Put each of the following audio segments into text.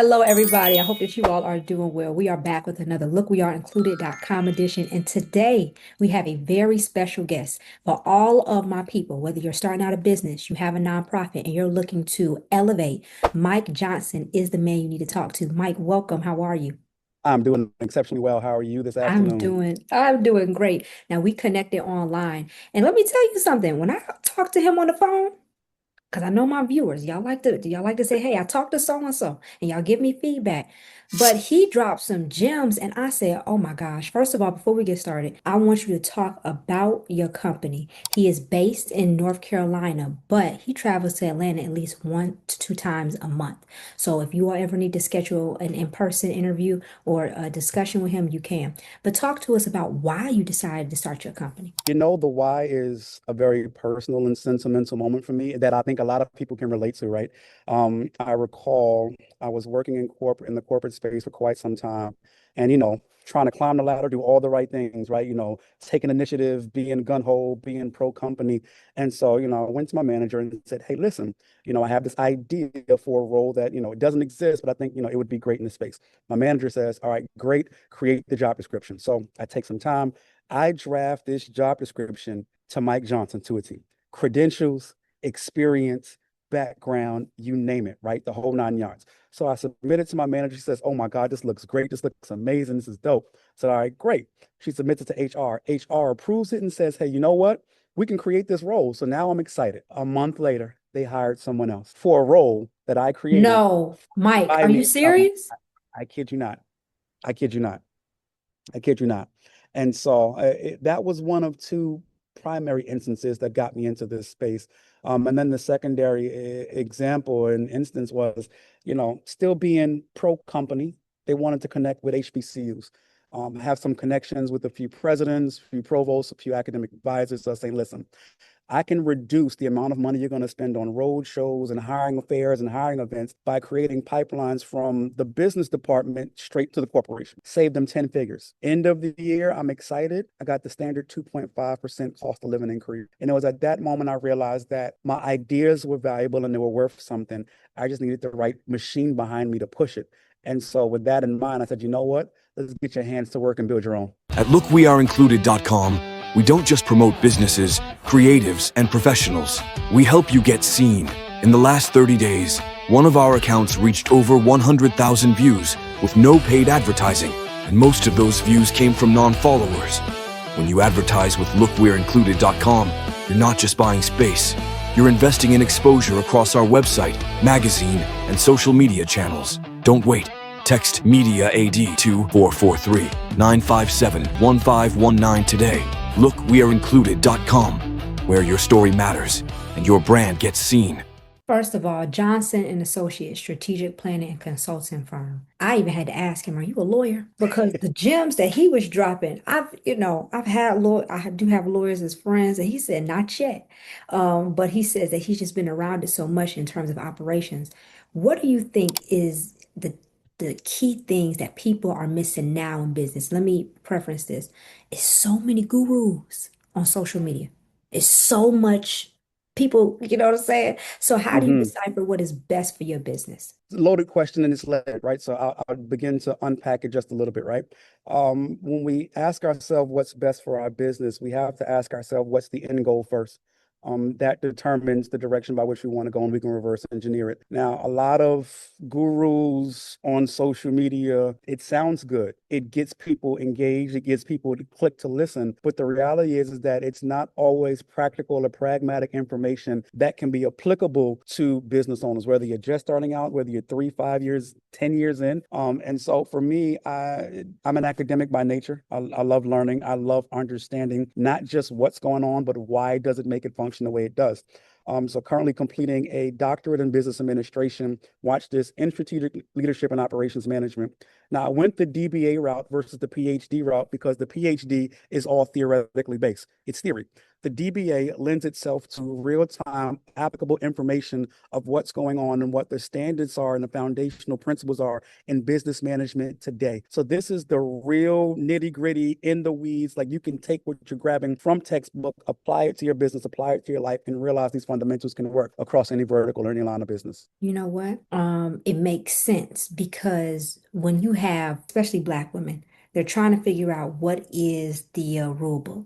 Hello, everybody. I hope that you all are doing well. We are back with another LookWeAreIncluded.com edition. And today we have a very special guest for all of my people. Whether you're starting out a business, you have a nonprofit, and you're looking to elevate, Mike Johnson is the man you need to talk to. Mike, welcome. How are you? I'm doing exceptionally well. How are you this I'm afternoon? doing, I'm doing great. Now we connected online. And let me tell you something. When I talked to him on the phone, because I know my viewers, y'all like to say, hey, I talked to so and so, and y'all give me feedback. But he dropped some gems, and I said, oh my gosh. First of all, before we get started, I want you to talk about your company. He is based in North Carolina, but he travels to Atlanta at least 1 to 2 times a month. So if you all ever need to schedule an in-person interview or a discussion with him, you can. But talk to us about why you decided to start your company. The why is a very personal and sentimental moment for me that I think a lot of people can relate to, right? I recall I was working in the corporate space for quite some time, and trying to climb the ladder, do all the right things, right? Taking initiative, being gun-ho, being pro-company. And so, I went to my manager and said, hey, listen, I have this idea for a role that, it doesn't exist, but I think, it would be great in this space. My manager says, all right, great, create the job description. So I take some time. I draft this job description to Mike Johnson to a T. Credentials, experience, background, you name it, right? The whole 9 yards. So I submitted to my manager. She says, oh my God, this looks great. This looks amazing. This is dope. I said, all right, great. She submits it to HR. HR approves it and says, hey, you know what? We can create this role. So now I'm excited. A month later, they hired someone else for a role that I created No, Mike, by are you me. serious? I kid you not. I kid you not. I kid you not. And so that was one of two primary instances that got me into this space. And then the secondary example and instance was, still being pro company, they wanted to connect with HBCUs, have some connections with a few presidents, a few provosts, a few academic advisors. So saying, listen, I can reduce the amount of money you're going to spend on road shows and hiring affairs and hiring events by creating pipelines from the business department straight to the corporation. Save them 10 figures. End of the year, I'm excited. I got the standard 2.5% cost of living increase. And it was at that moment I realized that my ideas were valuable and they were worth something. I just needed the right machine behind me to push it. And so with that in mind, I said, you know what? Let's get your hands to work and build your own. At LookWeAreIncluded.com, we don't just promote businesses, creatives, and professionals. We help you get seen. In the last 30 days, one of our accounts reached over 100,000 views with no paid advertising, and most of those views came from non-followers. When you advertise with LookWeAreIncluded.com, you're not just buying space. You're investing in exposure across our website, magazine, and social media channels. Don't wait. Text Media AD to 443-957-1519 today. LookWeAreIncluded.com, where your story matters and your brand gets seen. First of all, Johnson and Associates Strategic Planning and Consulting Firm. I even had to ask him, "Are you a lawyer?" Because the gems that he was dropping, I've had I do have lawyers as friends, and he said not yet. But he says that he's just been around it so much in terms of operations. What do you think is the key things that people are missing now in business? Let me preference this. It's so many gurus on social media. It's so much people, you know what I'm saying? So how do you Mhm. decipher what is best for your business? Loaded question and it's led, right? So I'll begin to unpack it just a little bit, right? When we ask ourselves what's best for our business, we have to ask ourselves what's the end goal first. That determines the direction by which we want to go, and we can reverse engineer it. Now, a lot of gurus on social media, it sounds good. It gets people engaged. It gets people to click to listen. But the reality is that it's not always practical or pragmatic information that can be applicable to business owners, whether you're just starting out, whether you're 3, 5 years, 10 years in. And so for me, I'm an academic by nature. I love learning. I love understanding not just what's going on, but why does it make it function the way it does. So currently completing a doctorate in business administration, watch this, in strategic leadership and operations management. Now I went the DBA route versus the PhD route because the PhD is all theoretically based. It's theory. The DBA lends itself to real-time applicable information of what's going on and what the standards are and the foundational principles are in business management today. So this is the real nitty-gritty in the weeds. Like you can take what you're grabbing from textbook, apply it to your business, apply it to your life, and realize these fundamentals can work across any vertical or any line of business. You know what? It makes sense because when you have, especially Black women, they're trying to figure out what is the rule book,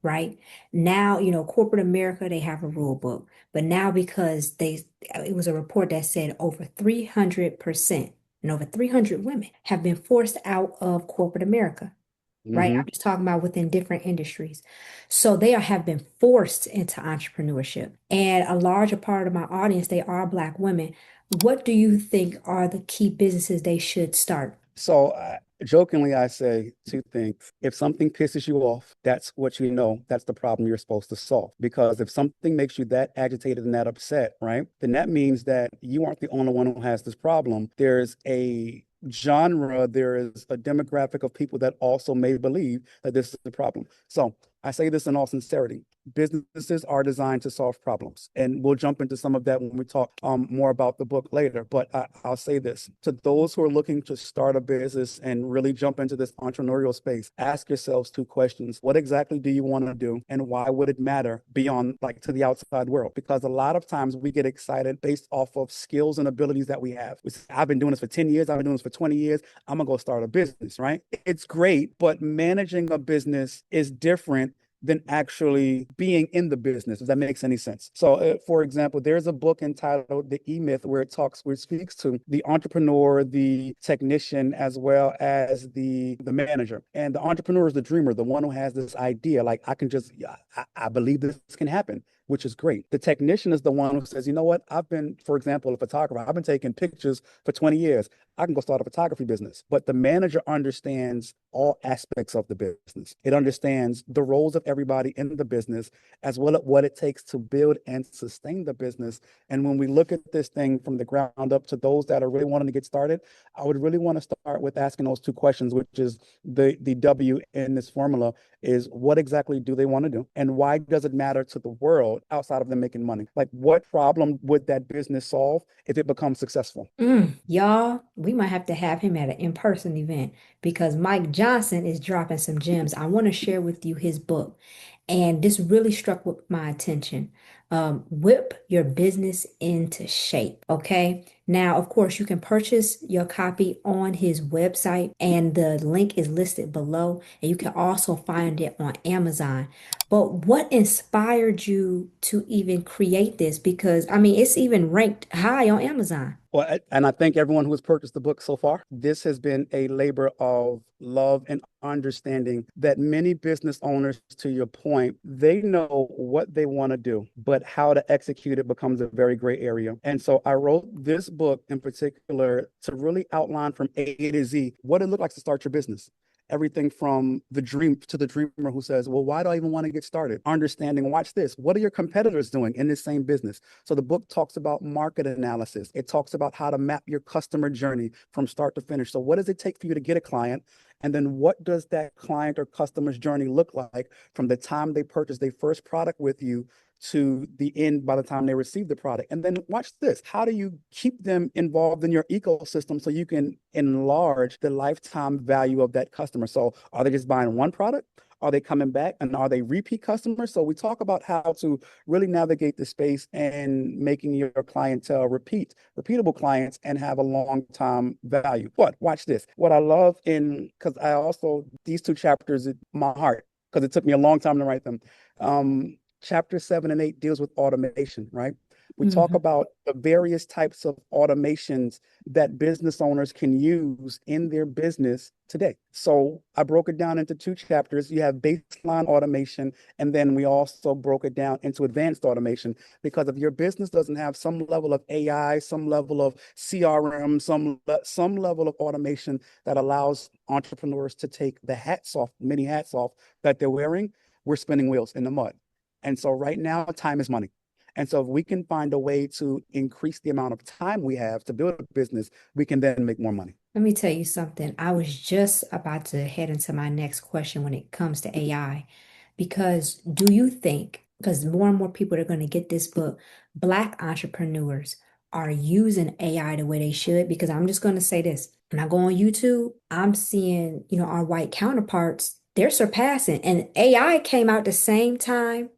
right? Now, corporate America, they have a rule book, but now because it was a report that said over 300% and over 300 women have been forced out of corporate America, right? Hmm. I'm just talking about within different industries. So have been forced into entrepreneurship. And a larger part of my audience, they are Black women. What do you think are the key businesses they should start? So jokingly, I say two things. If something pisses you off, that's what you know, that's the problem you're supposed to solve. Because if something makes you that agitated and that upset, right, then that means that you aren't the only one who has this problem. There's a genre, there is a demographic of people that also may believe that this is the problem. So I say this in all sincerity. Businesses are designed to solve problems. And we'll jump into some of that when we talk more about the book later. But I'll say this to those who are looking to start a business and really jump into this entrepreneurial space, ask yourselves two questions. What exactly do you want to do? And why would it matter beyond like to the outside world? Because a lot of times we get excited based off of skills and abilities that we have. I've been doing this for 10 years. I've been doing this for 20 years. I'm going to go start a business, right? It's great, but managing a business is different than actually being in the business, if that makes any sense. So, for example, there's a book entitled The E-Myth where it speaks to the entrepreneur, the technician, as well as the manager. And the entrepreneur is the dreamer, the one who has this idea, like I believe this can happen, which is great. The technician is the one who says, you know what, I've been, for example, a photographer, I've been taking pictures for 20 years. I can go start a photography business. But the manager understands all aspects of the business. It understands the roles of everybody in the business, as well as what it takes to build and sustain the business. And when we look at this thing from the ground up to those that are really wanting to get started, I would really want to start with asking those two questions, which is the W in this formula is what exactly do they want to do? And why does it matter to the world outside of them making money? Like what problem would that business solve if it becomes successful? Y'all, we might have to have him at an in-person event because Mike Johnson is dropping some gems. I want to share with you his book. And this really struck with my attention. Whip your business into shape. Okay. Now, of course, you can purchase your copy on his website, and the link is listed below. And you can also find it on Amazon. But what inspired you to even create this? Because I mean, it's even ranked high on Amazon. Well, and I thank everyone who has purchased the book so far. This has been a labor of love and understanding that many business owners, to your point, they know what they want to do, but how to execute it becomes a very gray area. And so I wrote this book in particular to really outline from A to Z what it looked like to start your business. Everything from the dream to the dreamer who says, well, why do I even want to get started? Understanding, watch this. What are your competitors doing in this same business? So the book talks about market analysis. It talks about how to map your customer journey from start to finish. So what does it take for you to get a client? And then what does that client or customer's journey look like from the time they purchase their first product with you to the end by the time they receive the product? And then watch this. How do you keep them involved in your ecosystem so you can enlarge the lifetime value of that customer? So are they just buying one product? Are they coming back? And are they repeat customers? So we talk about how to really navigate the space and making your clientele repeatable clients and have a long time value. But watch this. What I love because I also, these two chapters, my heart, because it took me a long time to write them. Chapter 7 and 8 deals with automation, right? We talk Mhm. about the various types of automations that business owners can use in their business today. So I broke it down into two chapters. You have baseline automation, and then we also broke it down into advanced automation. Because if your business doesn't have some level of AI, some level of CRM, some level of automation that allows entrepreneurs to take the hats off, many hats off that they're wearing, we're spinning wheels in the mud. And so right now, time is money. And so if we can find a way to increase the amount of time we have to build a business, we can then make more money. Let me tell you something. I was just about to head into my next question when it comes to AI. Because do you think, because more and more people are going to get this book, Black entrepreneurs are using AI the way they should? Because I'm just going to say this. When I go on YouTube, I'm seeing, our white counterparts, they're surpassing. And AI came out the same time,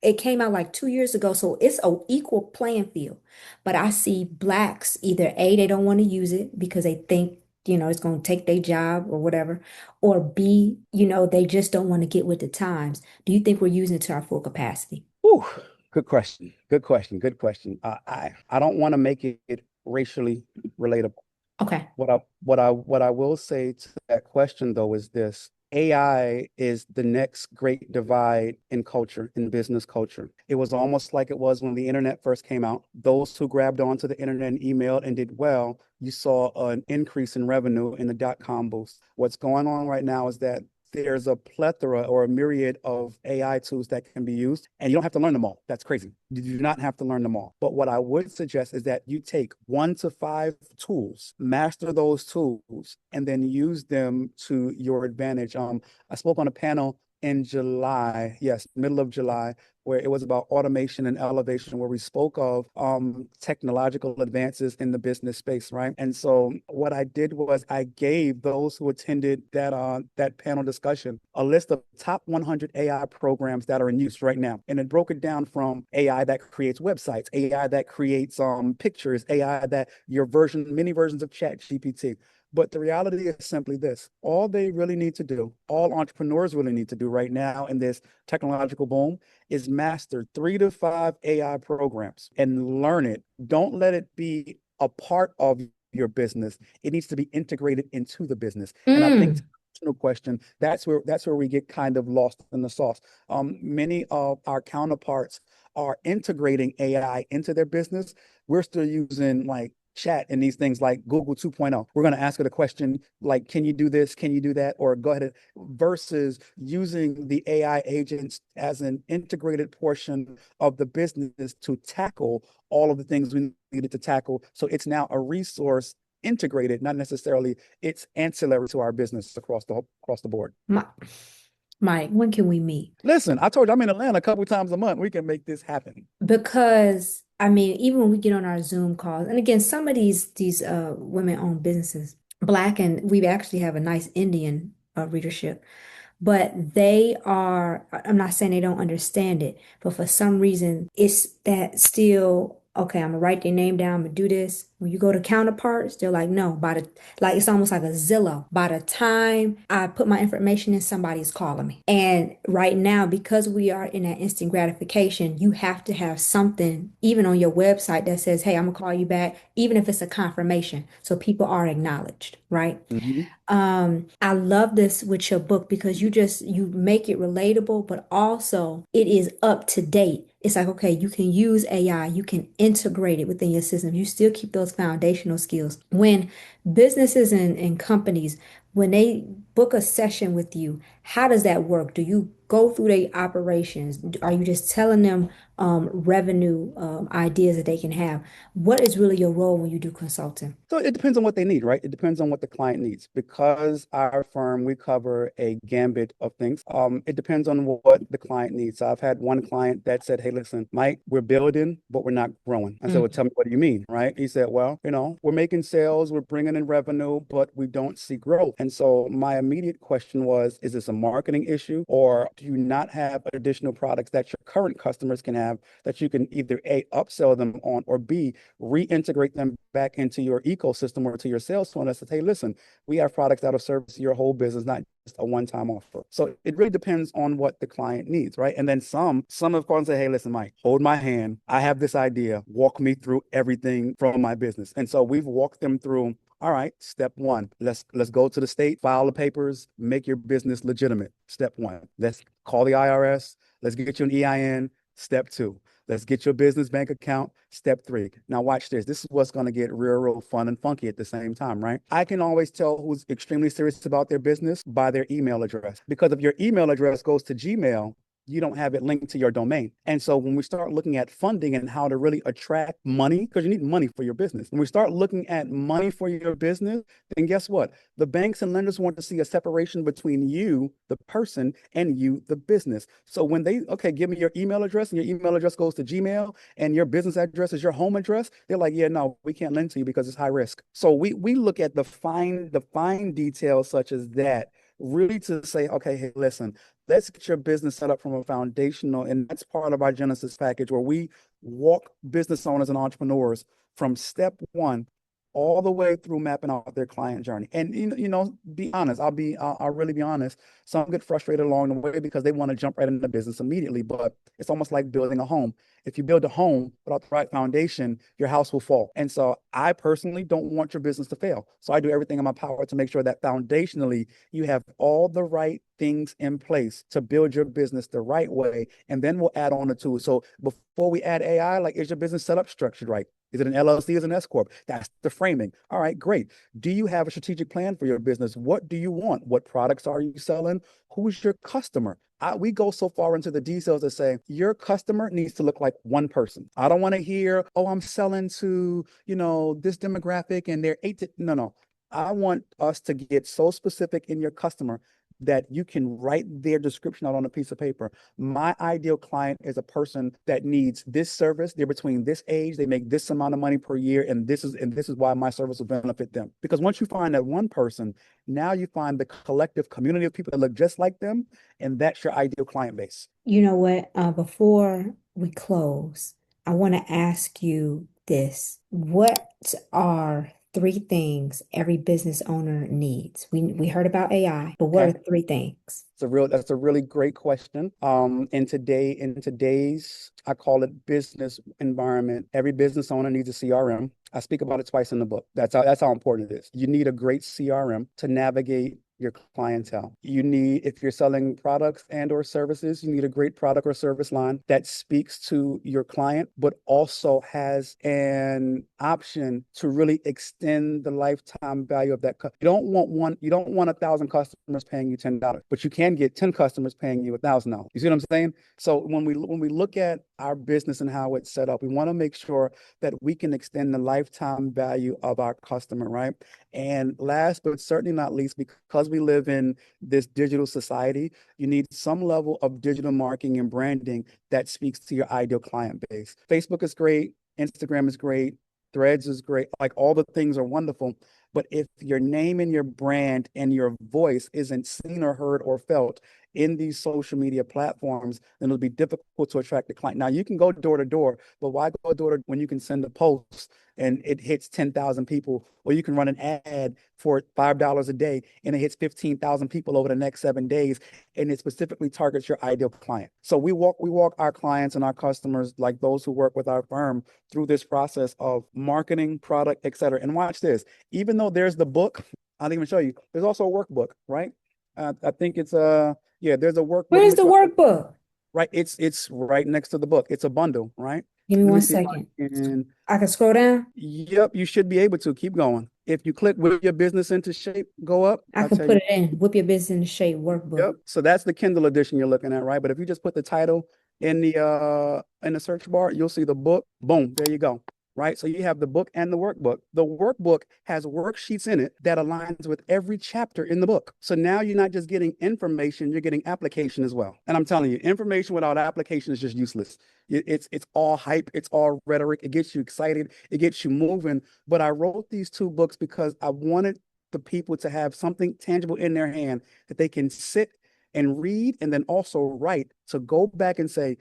it came out like 2 years ago, so it's a equal playing field. But I see blacks either A, they don't want to use it because they think, it's going to take their job or whatever, or B, they just don't want to get with the times. Do you think we're using it to our full capacity? Ooh, good question. Good question. Good question. I don't want to make it racially relatable. Okay. What I will say to that question though is this. AI is the next great divide in culture, in business culture. It was almost like it was when the internet first came out. Those who grabbed onto the internet and emailed and did well, you saw an increase in revenue in the dot-com boost. What's going on right now is that there's a plethora or a myriad of AI tools that can be used, and you don't have to learn them all. That's crazy. You do not have to learn them all. But what I would suggest is that you take 1 to 5 tools, master those tools, and then use them to your advantage. I spoke on a panel in July, yes, middle of July, where it was about automation and elevation, where we spoke of technological advances in the business space, right? And so what I did was I gave those who attended that panel discussion a list of top 100 AI programs that are in use right now, and it broke it down from AI that creates websites, AI that creates pictures, AI that many versions of Chat GPT. But the reality is simply this. All they really need to do, all entrepreneurs really need to do right now in this technological boom is master 3 to 5 AI programs and learn it. Don't let it be a part of your business. It needs to be integrated into the business. And I think question, that's where we get kind of lost in the sauce. Many of our counterparts are integrating AI into their business. We're still using like chat and these things like Google 2.0. We're going to ask it a question like, can you do this? Can you do that? Or go ahead, versus using the AI agents as an integrated portion of the business to tackle all of the things we needed to tackle. So it's now a resource integrated, not necessarily it's ancillary to our business across the board. Mike, when can we meet? Listen, I told you I'm in Atlanta a couple times a month. We can make this happen. Because I mean, even when we get on our Zoom calls, and again, some of these women-owned businesses, Black, and we actually have a nice Indian readership, but I'm not saying they don't understand it, but for some reason, it's that still, okay, I'm gonna write their name down, I'm gonna do this. When you go to counterparts, they're like, no, like it's almost like a Zillow. By the time I put my information in, somebody's calling me. And right now, because we are in that instant gratification, you have to have something, even on your website, that says, hey, I'm gonna call you back, even if it's a confirmation. So people are acknowledged, right? Mm-hmm. I love this with your book because you make it relatable, but also it is up to date. It's like, okay, you can use AI, you can integrate it within your system. You still keep those foundational skills. When businesses and companies, when they book a session with you, how does that work? Do you go through their operations? Are you just telling them revenue ideas that they can have? What is really your role when you do consulting? So it depends on what they need, right? It depends on what the client needs. Because our firm, we cover a gambit of things. It depends on what the client needs. So I've had one client that said, hey, listen, Mike, we're building, but we're not growing. I said, well, tell me, what do you mean, right? He said, well, we're making sales, we're bringing in revenue, but we don't see growth. And so my immediate question was, is this a marketing issue, or do you not have additional products that your current customers can have that you can either A, upsell them on, or B, reintegrate them back into your ecosystem or to your sales funnel and says, hey, listen, we have products that will service your whole business, not just a one-time offer. So it really depends on what the client needs, right? And then some of course say, hey, listen, Mike, hold my hand. I have this idea. Walk me through everything from my business. And so we've walked them through. All right, step one, let's go to the state, file the papers, make your business legitimate. Step one, let's call the IRS. Let's get you an EIN. Step two, let's get your business bank account. Step three. Now watch this. This is what's going to get real fun and funky at the same time, right? I can always tell who's extremely serious about their business by their email address. Because if your email address goes to Gmail, you don't have it linked to your domain. And so when we start looking at funding and how to really attract money, because you need money for your business. When we start looking at money for your business, then guess what? The banks and lenders want to see a separation between you, the person, and you, the business. So when okay, give me your email address, and your email address goes to Gmail, and your business address is your home address, they're like, yeah, no, we can't lend to you because it's high risk. So we look at the fine details such as that really to say, okay, hey, listen, let's get your business set up from a foundational, and that's part of our Genesis package where we walk business owners and entrepreneurs from step one all the way through mapping out their client journey. And be honest, I'll really be honest. Some get frustrated along the way because they want to jump right into business immediately, but it's almost like building a home. If you build a home without the right foundation, your house will fall. And so I personally don't want your business to fail. So I do everything in my power to make sure that foundationally you have all the right things in place to build your business the right way. And then we'll add on the tools. So before we add AI, like, is your business setup structured right? Is it an LLC? Is it an S corp? That's the framing. All right, great. Do you have a strategic plan for your business? What do you want? What products are you selling? Who's your customer? We go so far into the details to say your customer needs to look like one person. I don't want to hear, oh, I'm selling to, this demographic and they're no. I want us to get so specific in your customer that you can write their description out on a piece of paper. My ideal client is a person that needs this service. They're between this age, they make this amount of money per year, and this is why my service will benefit them. Because once you find that one person, now you find the collective community of people that look just like them, and that's your ideal client base. You know what? Before we close, I want to ask you this. What are three things every business owner needs? We heard about AI, but what Okay. are three things? That's a really great question. In today's, I call it business environment, every business owner needs a CRM. I speak about it twice in the book. That's how important it is. You need a great CRM to navigate your clientele. You need, if you're selling products and or services, you need a great product or service line that speaks to your client, but also has an option to really extend the lifetime value of that. You don't want 1,000 customers paying you $10, but you can get 10 customers paying you $1,000. You see what I'm saying? So when we look at our business and how it's set up, we want to make sure that we can extend the lifetime value of our customer, right? And last but certainly not least, because we live in this digital society, you need some level of digital marketing and branding that speaks to your ideal client base. Facebook is great, Instagram is great, Threads is great, like all the things are wonderful. But if your name and your brand and your voice isn't seen or heard or felt in these social media platforms, then it'll be difficult to attract the client. Now, you can go door to door, but why go door to door when you can send a post and it hits 10,000 people, or you can run an ad for $5 a day and it hits 15,000 people over the next 7 days, and it specifically targets your ideal client. So we walk our clients and our customers, like those who work with our firm, through this process of marketing, product, et cetera. And watch this, even though there's the book, I'll even show you, there's also a workbook, right? I think it's there's a workbook. Where's the workbook? Right, it's right next to the book. It's a bundle, right? Give me Let me one see if second. I can. I can scroll down. Yep, you should be able to keep going. If you click "Whip Your Business into Shape," go up. I I'll can tell put you. it in. Whip Your Business into Shape workbook. Yep. So that's the Kindle edition you're looking at, right? But if you just put the title in the search bar, you'll see the book. Boom, there you go. Right. So you have the book and the workbook. The workbook has worksheets in it that aligns with every chapter in the book. So now you're not just getting information, you're getting application as well. And I'm telling you, information without application is just useless. It's all hype, it's all rhetoric. It gets you excited, it gets you moving. But I wrote these two books because I wanted the people to have something tangible in their hand that they can sit and read and then also write to go back and say,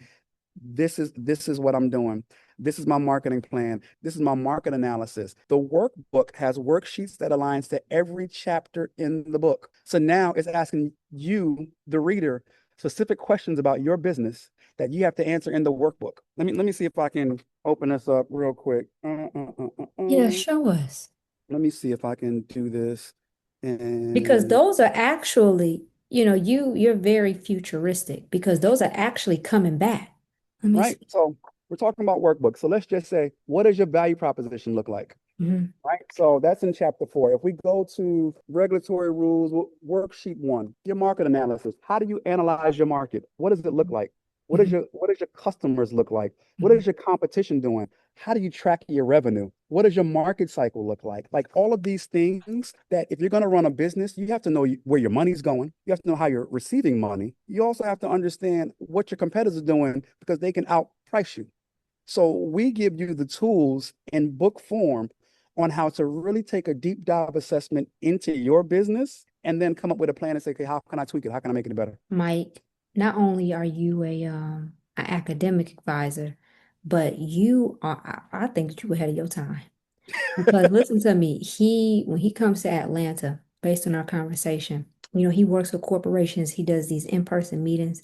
this is what I'm doing. This is my marketing plan. This is my market analysis. The workbook has worksheets that aligns to every chapter in the book. So now it's asking you, the reader, specific questions about your business that you have to answer in the workbook. Let me see if I can open this up real quick. Yeah, show us. Let me see if I can do this. Because And those are actually, you're very futuristic because those are actually coming back. Let me right, see. so we're talking about workbooks. So let's just say, what does your value proposition look like? Mhm. Right. So that's in chapter 4. If we go to regulatory rules, worksheet 1, your market analysis. How do you analyze your market? What does it look like? Mhm. What does your customers look like? What is Mhm. your competition doing? How do you track your revenue? What does your market cycle look like? Like all of these things that if you're going to run a business, you have to know where your money's going. You have to know how you're receiving money. You also have to understand what your competitors are doing because they can outprice you. So we give you the tools in book form on how to really take a deep dive assessment into your business and then come up with a plan and say, okay, how can I tweak it? How can I make it better? Mike, not only are you an academic advisor, but you are, I think that you were ahead of your time. Because listen to me, when he comes to Atlanta, based on our conversation, he works with corporations, he does these in-person meetings.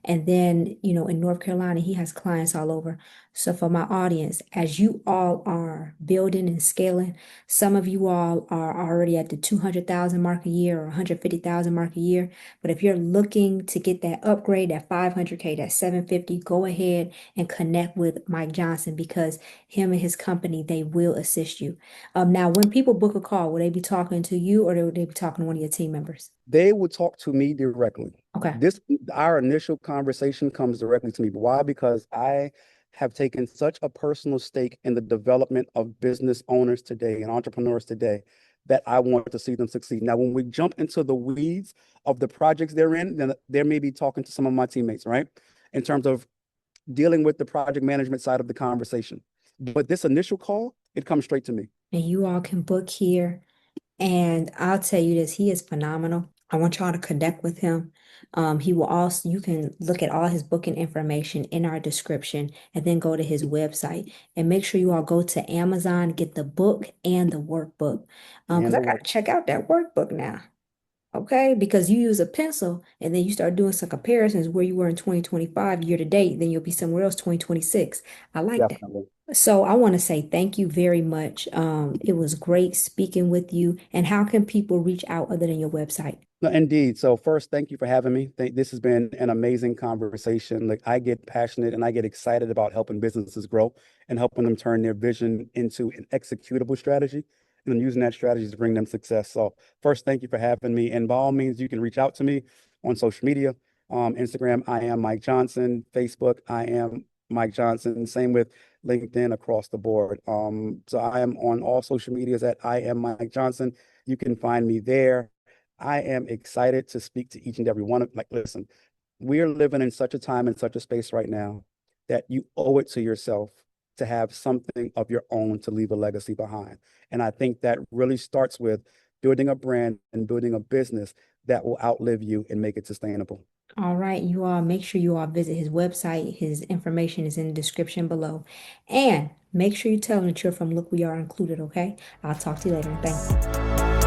And then, in North Carolina, he has clients all over. So for my audience, as you all are building and scaling, some of you all are already at the 200,000 mark a year or 150,000 mark a year. But if you're looking to get that upgrade, that 500K, that 750, go ahead and connect with Mike Johnson because him and his company, they will assist you. Now, when people book a call, will they be talking to you or will they be talking to one of your team members? They would talk to me directly. Okay. Our initial conversation comes directly to me. Why? Because I have taken such a personal stake in the development of business owners today and entrepreneurs today that I want to see them succeed. Now, when we jump into the weeds of the projects they're in, then they may be talking to some of my teammates, right? In terms of dealing with the project management side of the conversation. But this initial call, it comes straight to me. And you all can book here. And I'll tell you this, he is phenomenal. I want y'all to connect with him. He will also, you can look at all his booking information in our description and then go to his website and make sure you all go to Amazon, get the book and the workbook. Because And I the got work. to check out that workbook now. Okay, because you use a pencil and then you start doing some comparisons where you were in 2025 year to date, then you'll be somewhere else 2026. I like that. Definitely. So I want to say thank you very much. It was great speaking with you. And how can people reach out other than your website? No, indeed. So first, thank you for having me. This has been an amazing conversation. Like I get passionate and I get excited about helping businesses grow and helping them turn their vision into an executable strategy and then using that strategy to bring them success. So first, thank you for having me. And by all means, you can reach out to me on social media. Instagram, I am Mike Johnson. Facebook, I am Mike Johnson. Same with LinkedIn across the board. So I am on all social medias at I am Mike Johnson. You can find me there. I am excited to speak to each and every one of like, listen, we're living in such a time and such a space right now that you owe it to yourself to have something of your own to leave a legacy behind. And I think that really starts with building a brand and building a business that will outlive you and make it sustainable. All right, you all make sure you all visit his website. His information is in the description below. And make sure you tell him that you're from Look We Are Included, okay? I'll talk to you later. Thanks.